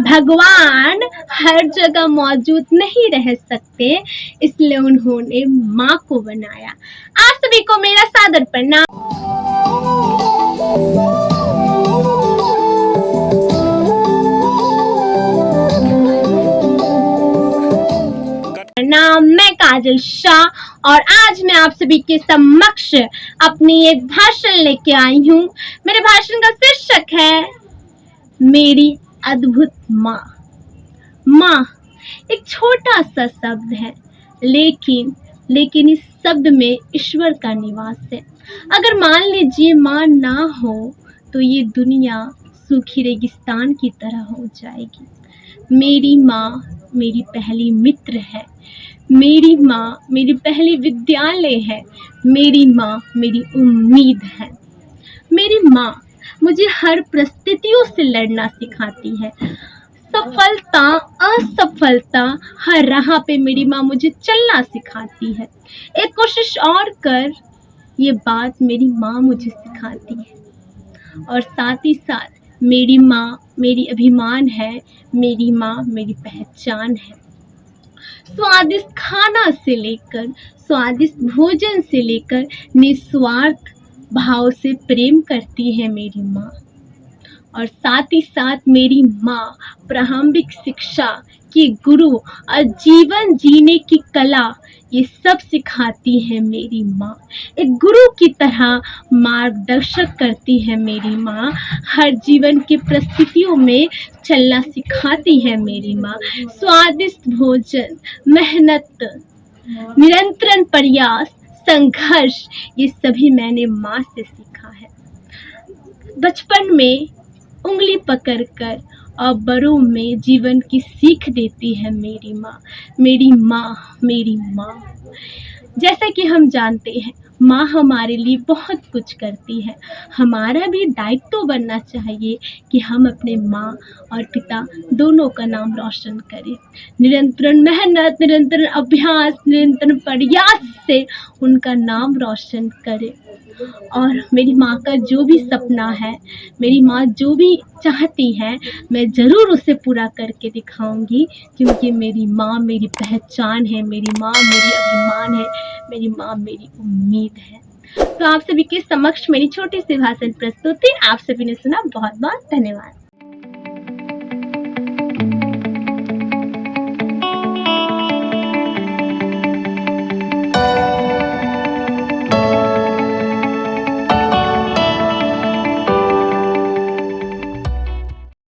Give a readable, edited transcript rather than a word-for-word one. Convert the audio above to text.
भगवान हर जगह मौजूद नहीं रह सकते, इसलिए उन्होंने माँ को बनाया। आप सभी को मेरा सादर प्रणाम। मैं काजल शाह और आज मैं आप सभी के समक्ष अपनी एक भाषण लेके आई हूँ। मेरे भाषण का शीर्षक है मेरी अद्भुत माँ। माँ एक छोटा सा शब्द है, लेकिन इस शब्द में ईश्वर का निवास है। अगर मान लीजिए माँ ना हो तो ये दुनिया सूखी रेगिस्तान की तरह हो जाएगी। मेरी माँ मेरी पहली मित्र है, मेरी माँ मेरी पहली विद्यालय है, मेरी माँ मेरी उम्मीद है। मेरी माँ मुझे हर परिस्थितियों से लड़ना सिखाती है। सफलता असफलता हर राह पे मेरी माँ मुझे चलना सिखाती है। एक कोशिश और कर, ये बात मेरी माँ मुझे सिखाती है। और साथ ही साथ मेरी माँ मेरी अभिमान है, मेरी माँ मेरी पहचान है। स्वादिष्ट खाना से लेकर स्वादिष्ट भोजन से लेकर निस्वार्थ भाव से प्रेम करती है मेरी माँ। और साथ ही साथ मेरी माँ प्रारंभिक शिक्षा की गुरु और जीवन जीने की कला ये सब सिखाती है मेरी माँ। एक गुरु की तरह मार्गदर्शक करती है मेरी माँ। हर जीवन की परिस्थितियों में चलना सिखाती है मेरी माँ। स्वादिष्ट भोजन, मेहनत, निरंतर प्रयास, संघर्ष, ये सभी मैंने माँ से सीखा है। बचपन में उंगली पकड़कर और बड़ों में जीवन की सीख देती है मेरी माँ। मेरी माँ मेरी माँ। जैसा कि हम जानते हैं, माँ हमारे लिए बहुत कुछ करती है। हमारा भी दायित्व बनना चाहिए कि हम अपने माँ और पिता दोनों का नाम रोशन करें। निरंतर मेहनत, निरंतर अभ्यास, निरंतर प्रयास से उनका नाम रोशन करें। और मेरी माँ का जो भी सपना है, मेरी माँ जो भी चाहती है, मैं ज़रूर उसे पूरा करके दिखाऊंगी, क्योंकि मेरी माँ मेरी पहचान है, मेरी माँ मेरी अभिमान है, मेरी माँ मेरी उम्मीद है। तो आप सभी के समक्ष मेरी छोटी सी भाषण प्रस्तुति आप सभी ने सुना। बहुत बहुत धन्यवाद।